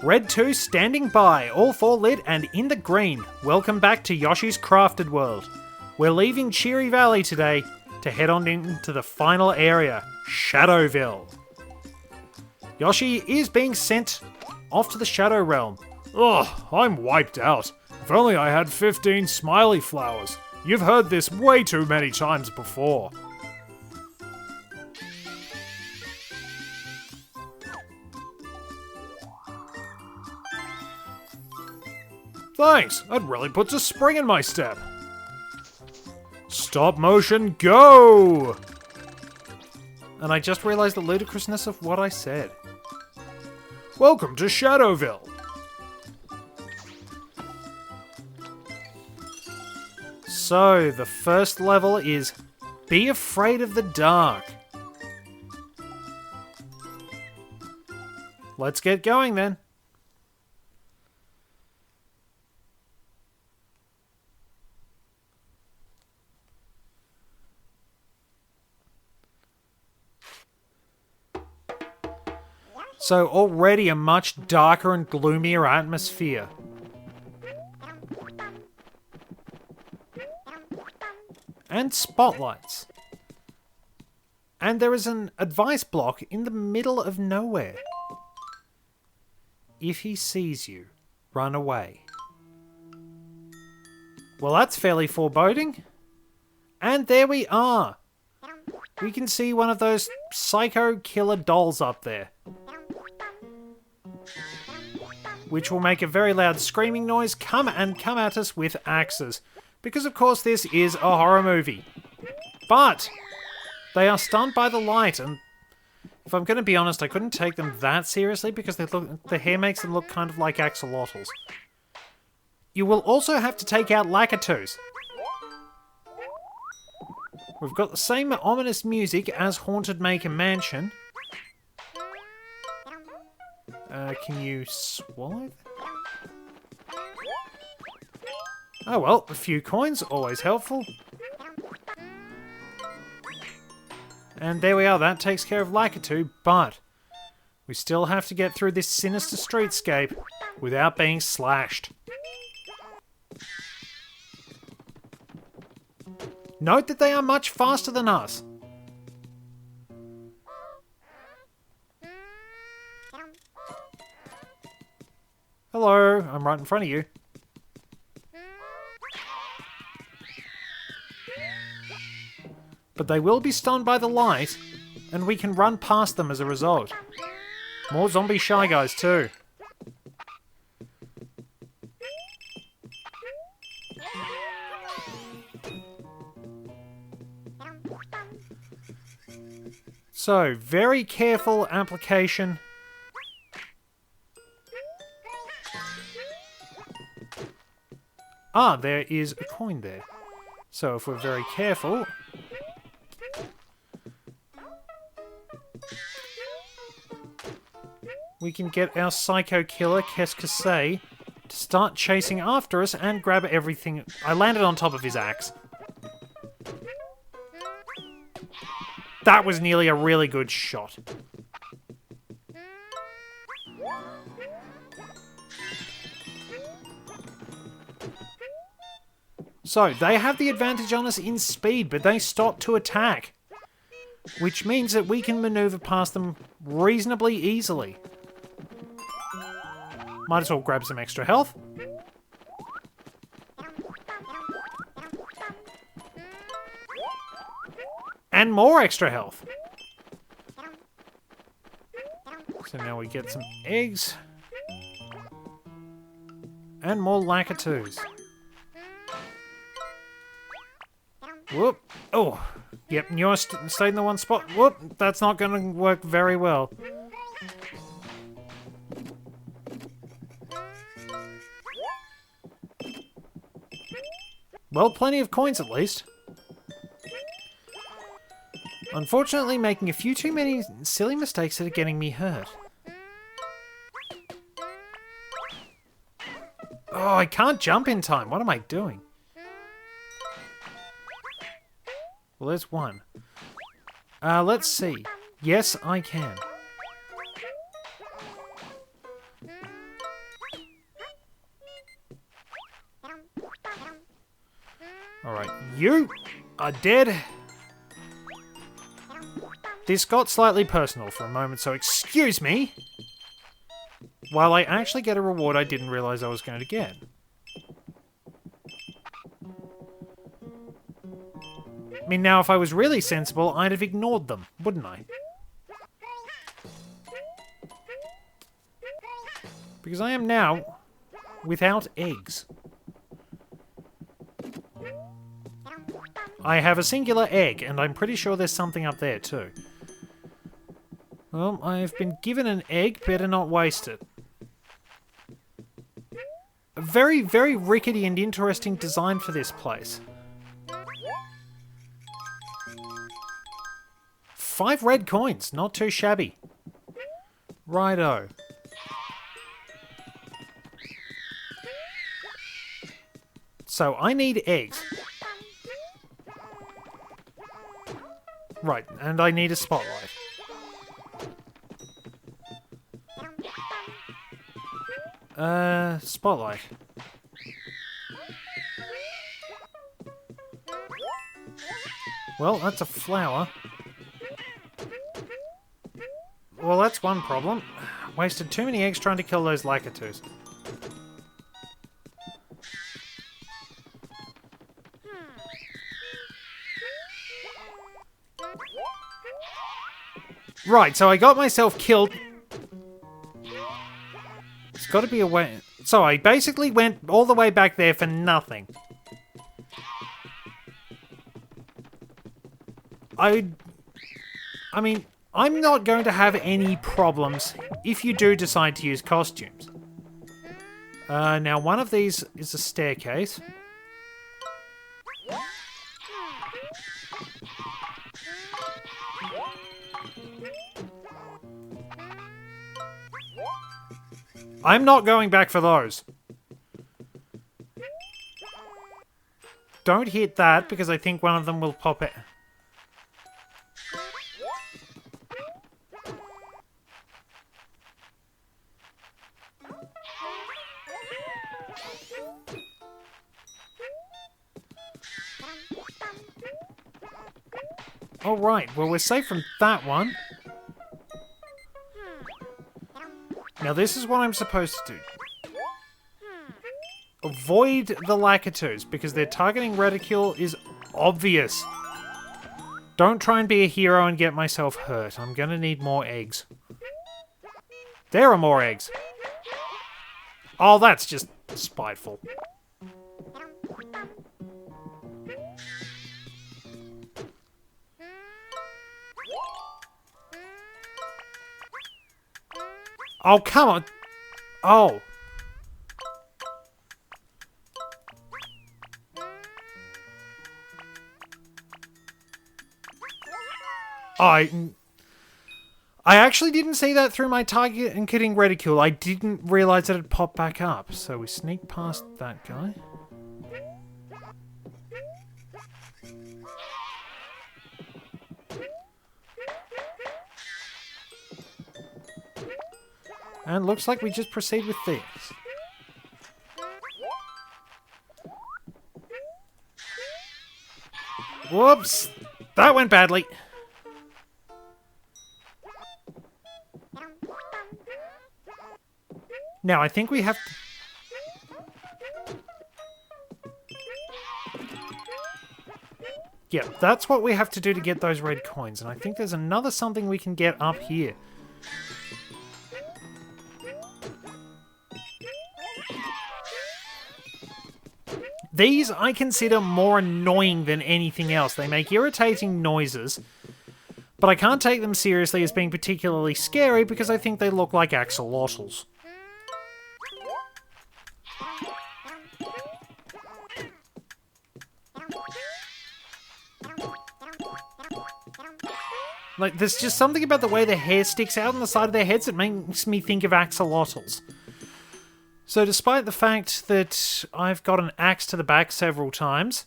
Red 2 standing by, all 4 lit and in the green. Welcome back to Yoshi's Crafted World. We're leaving Cheery Valley today to head on into the final area, Shadowville. Yoshi is being sent off to the Shadow Realm. Ugh, I'm wiped out. If only I had 15 smiley flowers. You've heard this way too many times before. Thanks, that really puts a spring in my step. Stop motion, go! And I just realized the ludicrousness of what I said. Welcome to Shadowville. So, the first level is Be Afraid of the Dark. Let's get going then. So already a much darker and gloomier atmosphere. And spotlights. And there is an advice block in the middle of nowhere. If he sees you, run away. Well, that's fairly foreboding. And there we are. We can see one of those psycho killer dolls up there, which will make a very loud screaming noise, come at us with axes. Because of course this is a horror movie. But they are stunned by the light, and if I'm going to be honest, I couldn't take them that seriously because the hair makes them look kind of like axolotls. You will also have to take out Lakitus. We've got the same ominous music as Haunted Maker Mansion. Can you swallow that? Oh well, a few coins, always helpful. And there we are, that takes care of Lakitu, but we still have to get through this sinister streetscape without being slashed. Note that they are much faster than us. Hello, I'm right in front of you. But they will be stunned by the light, and we can run past them as a result. More zombie Shy Guys too. So, very careful application. Ah, there is a coin there. So if we're very careful... we can get our psycho killer, Keskase, to start chasing after us and grab everything. I landed on top of his axe. That was nearly a really good shot. So, they have the advantage on us in speed, but they stop to attack. Which means that we can maneuver past them reasonably easily. Might as well grab some extra health. And more extra health. So now we get some eggs. And more Lakitus. Whoop. Oh. Yep, you stayed in the one spot. Whoop. That's not going to work very well. Well, plenty of coins at least. Unfortunately, making a few too many silly mistakes that are getting me hurt. Oh, I can't jump in time. What am I doing? Well, there's one. Let's see. Yes, I can. Alright, you are dead. This got slightly personal for a moment, so excuse me. While I actually get a reward I didn't realise I was going to get. I mean, now if I was really sensible, I'd have ignored them, wouldn't I? Because I am now without eggs. I have a singular egg, and I'm pretty sure there's something up there too. Well, I've been given an egg, better not waste it. A very, very rickety and interesting design for this place. 5 red coins, not too shabby. Righto. So, I need eggs. Right, and I need a spotlight. Spotlight. Well, that's a flower. Well, that's one problem. Wasted too many eggs trying to kill those Lakitus. Right, so I got myself killed. It's got to be a way... So I basically went all the way back there for nothing. I mean, I'm not going to have any problems if you do decide to use costumes. Now, one of these is a staircase. I'm not going back for those. Don't hit that, because I think one of them will pop it. Alright, well we're safe from that one. Now this is what I'm supposed to do. Avoid the Lakitus, because their targeting reticule is obvious. Don't try and be a hero and get myself hurt. I'm gonna need more eggs. There are more eggs. Oh, that's just spiteful. Oh, come on. Oh. I actually didn't see that through my target and kidding reticule. I didn't realise that it popped back up. So we sneak past that guy. And looks like we just proceed with this. Whoops! That went badly. Now, I think we have to... Yeah, that's what we have to do to get those red coins. And I think there's another something we can get up here. These I consider more annoying than anything else. They make irritating noises, but I can't take them seriously as being particularly scary because I think they look like axolotls. Like, there's just something about the way their hair sticks out on the side of their heads that makes me think of axolotls. So despite the fact that I've got an axe to the back several times...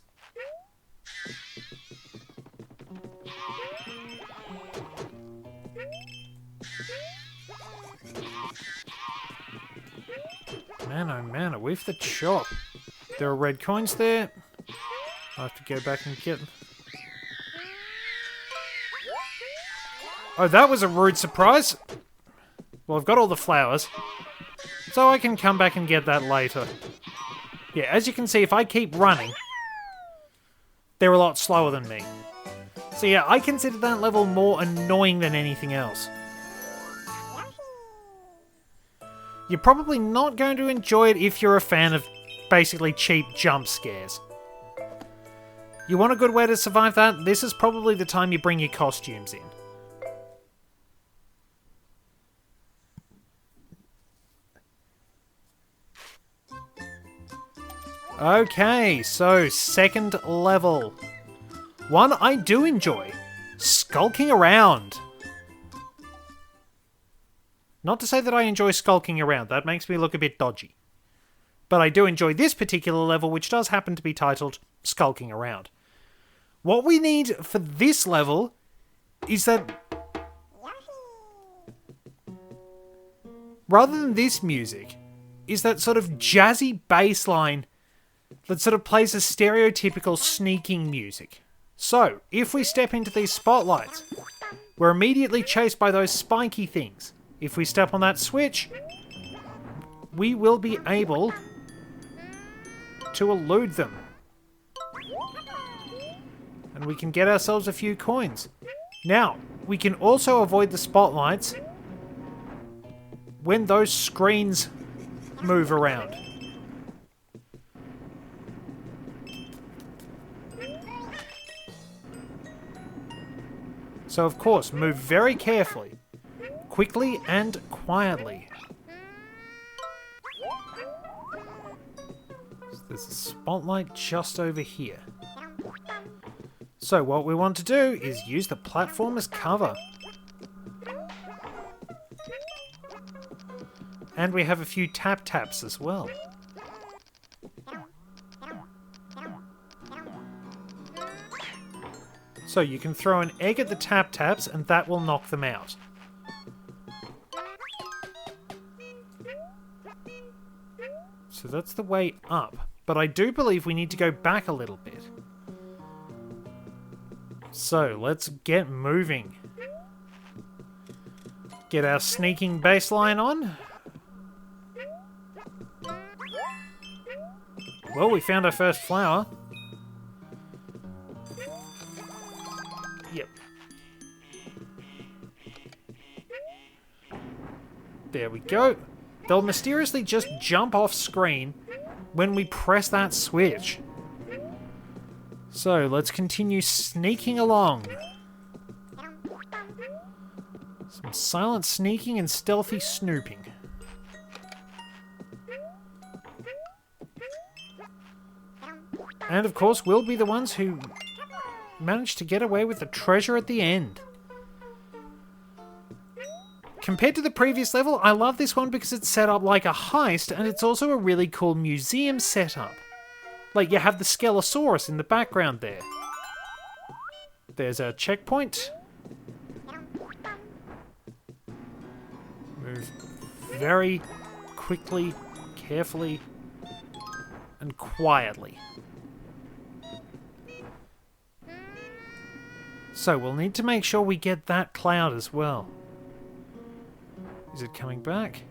Man, oh man, a whiff the chop. There are red coins there. I have to go back and get... Oh, that was a rude surprise. Well, I've got all the flowers, so I can come back and get that later. Yeah, as you can see, if I keep running, they're a lot slower than me. So yeah, I consider that level more annoying than anything else. You're probably not going to enjoy it if you're a fan of basically cheap jump scares. You want a good way to survive that? This is probably the time you bring your costumes in. Okay, so second level. One I do enjoy. Skulking Around. Not to say that I enjoy skulking around, that makes me look a bit dodgy. But I do enjoy this particular level, which does happen to be titled Skulking Around. What we need for this level is that... rather than this music, is that sort of jazzy bass line that sort of plays a stereotypical sneaking music. So, if we step into these spotlights, we're immediately chased by those spiky things. If we step on that switch, we will be able to elude them. And we can get ourselves a few coins. Now, we can also avoid the spotlights when those screens move around. So of course, move very carefully, quickly and quietly. So there's a spotlight just over here. So what we want to do is use the platform as cover. And we have a few tap-taps as well. So you can throw an egg at the tap-taps and that will knock them out. So that's the way up. But I do believe we need to go back a little bit. So let's get moving. Get our sneaking baseline on. Well, we found our first flower. Yep. There we go. They'll mysteriously just jump off screen when we press that switch. So, let's continue sneaking along. Some silent sneaking and stealthy snooping. And of course, we'll be the ones who manage to get away with the treasure at the end. Compared to the previous level, I love this one because it's set up like a heist, and it's also a really cool museum setup. Like, you have the Skelosaurus in the background there. There's a checkpoint. Move very quickly, carefully, and quietly. So we'll need to make sure we get that cloud as well. Is it coming back?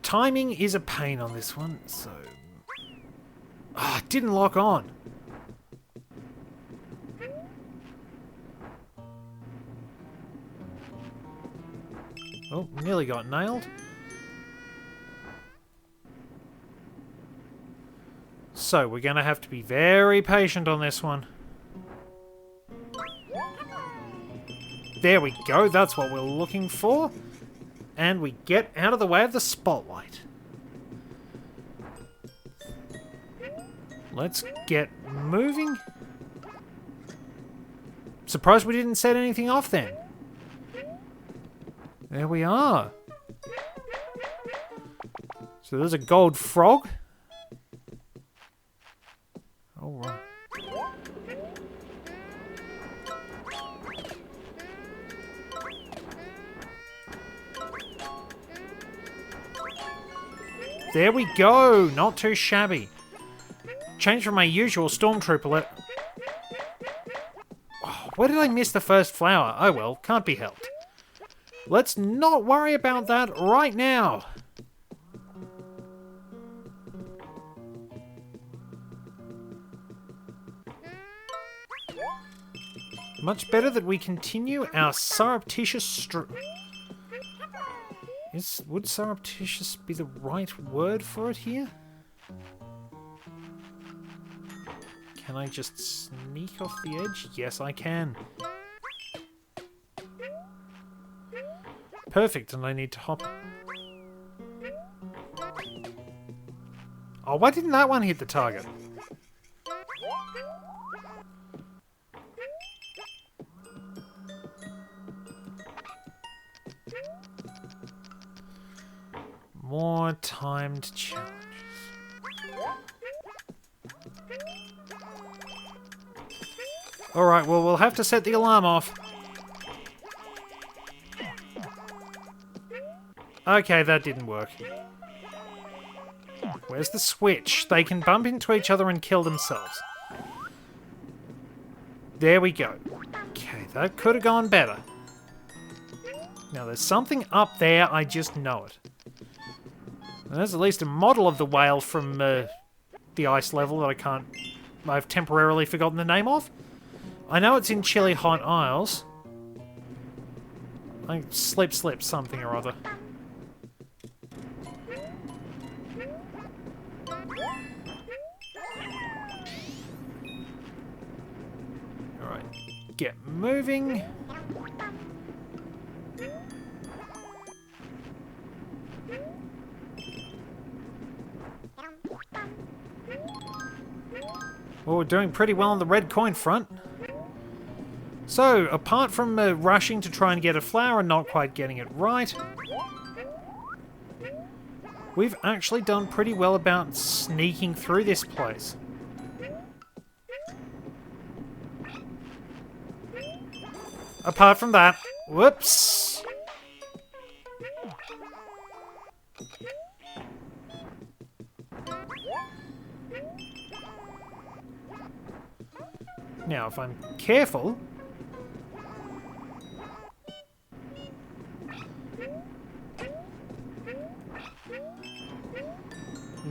Timing is a pain on this one, so... Ah, it didn't lock on. Oh, nearly got nailed. So, we're going to have to be very patient on this one. There we go, that's what we're looking for. And we get out of the way of the spotlight. Let's get moving. Surprised we didn't set anything off then. There we are. So there's a gold frog. Alright. There we go! Not too shabby. Change from my usual stormtrooper. Oh, where did I miss the first flower? Oh well, can't be helped. Let's not worry about that right now. Much better that we continue our surreptitious would surreptitious be the right word for it here? Can I just sneak off the edge? Yes, I can. Perfect, and I need to hop. Oh, why didn't that one hit the target? More timed challenges. Alright, well, we'll have to set the alarm off. Okay, that didn't work. Where's the switch? They can bump into each other and kill themselves. There we go. Okay, that could have gone better. Now, there's something up there, I just know it. And there's at least a model of the whale from the ice level that I've temporarily forgotten the name of. I know it's in Chilly Hot Isles. I slip something or other. Alright, get moving. Well, we're doing pretty well on the red coin front. So, apart from rushing to try and get a flower and not quite getting it right, we've actually done pretty well about sneaking through this place. Apart from that, whoops! Now, if I'm careful...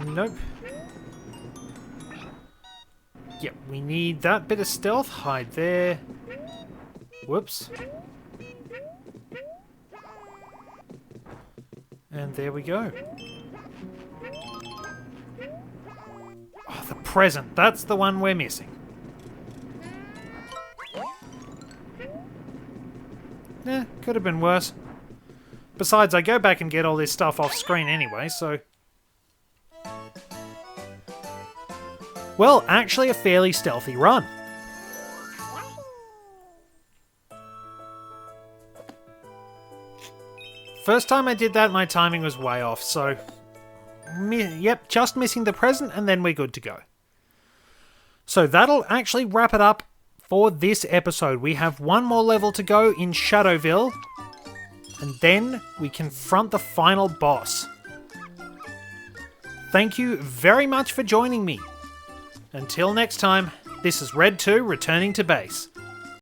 Nope. Yep, we need that bit of stealth. Hide there. Whoops. And there we go. Oh, the present. That's the one we're missing. Could have been worse. Besides, I go back and get all this stuff off screen anyway, so... Well, actually a fairly stealthy run. First time I did that, my timing was way off, so... Yep, just missing the present, and then we're good to go. So that'll actually wrap it up for this episode. We have one more level to go in Shadowville, and then we confront the final boss. Thank you very much for joining me. Until next time, this is Red 2 returning to base.